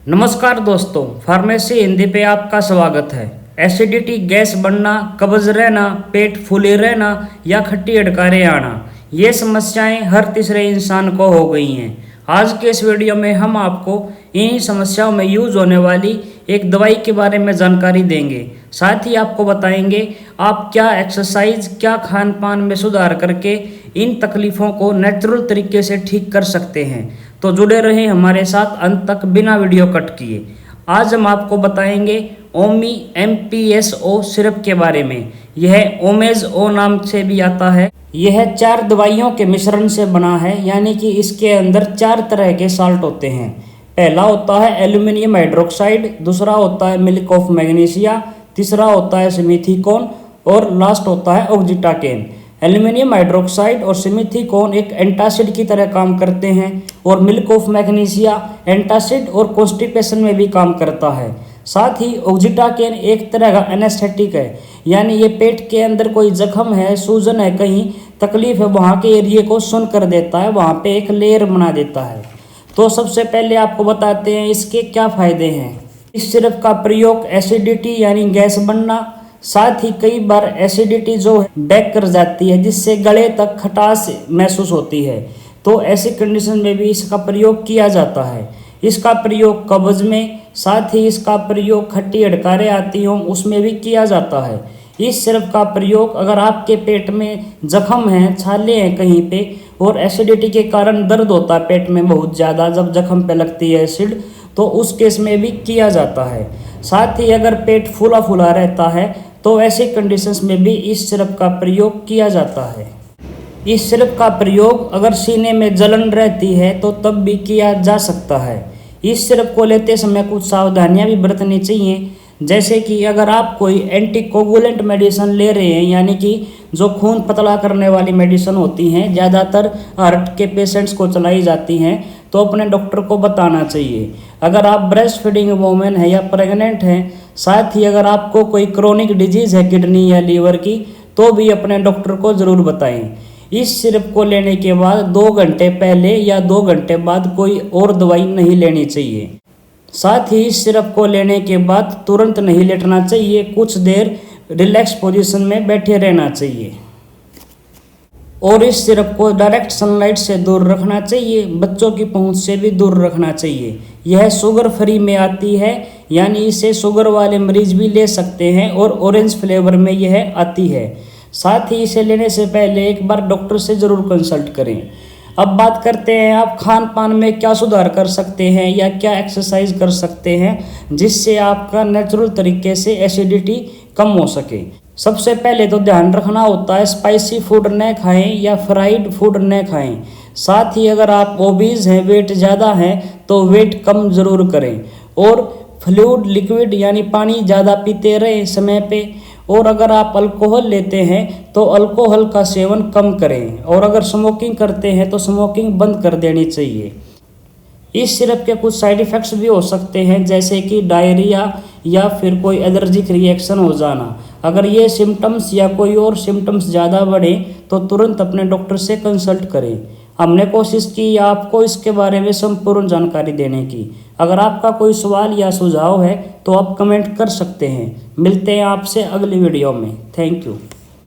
नमस्कार दोस्तों, फार्मेसी हिंदी पे आपका स्वागत है। एसिडिटी, गैस बनना, कब्ज रहना, पेट फूले रहना या खट्टी अडकारें आना, ये समस्याएं हर तीसरे इंसान को हो गई हैं। आज के इस वीडियो में हम आपको इन्हीं समस्याओं में यूज होने वाली एक दवाई के बारे में जानकारी देंगे। साथ ही आपको बताएंगे आप क्या एक्सरसाइज, क्या खान पान में सुधार करके इन तकलीफ़ों को नेचुरल तरीके से ठीक कर सकते हैं। तो जुड़े रहें हमारे साथ अंत तक बिना वीडियो कट किए। आज हम आपको बताएंगे ओमी MPSO सिरप के बारे में। यह ओमेज ओ नाम से भी आता है। यह 4 दवाइयों के मिश्रण से बना है, यानी कि इसके अंदर 4 तरह के साल्ट होते हैं। पहला होता है एल्यूमिनियम हाइड्रोक्साइड, दूसरा होता है मिल्क ऑफ मैग्नीशिया, तीसरा होता है सिमिथीकोन और लास्ट होता है ऑक्जीटाकेन। एल्यूमिनियम हाइड्रोक्साइड और सिमिथीकोन एक एंटासिड की तरह काम करते हैं और मिल्क ऑफ मैग्नीशिया एंटासिड और कॉन्स्टिपेशन में भी काम करता है। साथ ही ऑक्जीटाकेन एक तरह का एनेस्थेटिक है, यानी ये पेट के अंदर कोई जख्म है, सूजन है, कहीं तकलीफ है, वहाँ के एरिए को सुन कर देता है, वहाँ पे एक लेयर बना देता है। तो सबसे पहले आपको बताते हैं इसके क्या फ़ायदे हैं। इस सिरप का प्रयोग एसिडिटी यानी गैस बनना, साथ ही कई बार एसिडिटी जो है बैक कर जाती है, जिससे गले तक खटास महसूस होती है, तो ऐसी कंडीशन में भी इसका प्रयोग किया जाता है। इसका प्रयोग कब्ज में, साथ ही इसका प्रयोग खट्टी अडकारें आती हों उसमें भी किया जाता है। इस सिरप का प्रयोग अगर आपके पेट में जख्म है, छाले हैं कहीं पे और एसिडिटी के कारण दर्द होता है पेट में बहुत ज़्यादा, जब जख्म पे लगती है एसिड, तो उस केस में भी किया जाता है। साथ ही अगर पेट फूला फूला रहता है तो ऐसी कंडीशंस में भी इस सिरप का प्रयोग किया जाता है। इस सिरप का प्रयोग अगर सीने में जलन रहती है तो तब भी किया जा सकता है। इस सिरप को लेते समय कुछ सावधानियां भी बरतनी चाहिए, जैसे कि अगर आप कोई एंटीकोगुलेंट मेडिसिन ले रहे हैं, यानी कि जो खून पतला करने वाली मेडिसिन होती हैं, ज़्यादातर हार्ट के पेशेंट्स को चलाई जाती हैं, तो अपने डॉक्टर को बताना चाहिए। अगर आप ब्रेस्ट फीडिंग वोमेन है या प्रेग्नेंट हैं, साथ ही अगर आपको कोई क्रोनिक डिजीज़ है किडनी या लीवर की, तो भी अपने डॉक्टर को ज़रूर बताएं। इस सिरप को लेने के बाद 2 घंटे पहले या 2 घंटे बाद कोई और दवाई नहीं लेनी चाहिए। साथ ही इस सिरप को लेने के बाद तुरंत नहीं लेटना चाहिए, कुछ देर रिलैक्स पोजीशन में बैठे रहना चाहिए। और इस सिरप को डायरेक्ट सनलाइट से दूर रखना चाहिए, बच्चों की पहुंच से भी दूर रखना चाहिए। यह शुगर फ्री में आती है, यानी इसे शुगर वाले मरीज भी ले सकते हैं और ऑरेंज फ्लेवर में यह आती है। साथ ही इसे लेने से पहले एक बार डॉक्टर से ज़रूर कंसल्ट करें। अब बात करते हैं आप खान पान में क्या सुधार कर सकते हैं या क्या एक्सरसाइज कर सकते हैं जिससे आपका नेचुरल तरीके से एसिडिटी कम हो सके। सबसे पहले तो ध्यान रखना होता है स्पाइसी फूड न खाएं या फ्राइड फूड न खाएं। साथ ही अगर आप ओबीज हैं, वेट ज़्यादा है, तो वेट कम ज़रूर करें और फ्लूइड लिक्विड यानी पानी ज़्यादा पीते रहें समय पे। और अगर आप अल्कोहल लेते हैं तो अल्कोहल का सेवन कम करें, और अगर स्मोकिंग करते हैं तो स्मोकिंग बंद कर देनी चाहिए। इस सिरप के कुछ साइड इफ़ेक्ट्स भी हो सकते हैं, जैसे कि डायरिया या फिर कोई एलर्जिक रिएक्शन हो जाना। अगर ये सिम्टम्स या कोई और सिम्टम्स ज़्यादा बढ़े तो तुरंत अपने डॉक्टर से कंसल्ट करें। हमने कोशिश की आपको इसके बारे में संपूर्ण जानकारी देने की। अगर आपका कोई सवाल या सुझाव है तो आप कमेंट कर सकते हैं। मिलते हैं आपसे अगली वीडियो में। Thank you.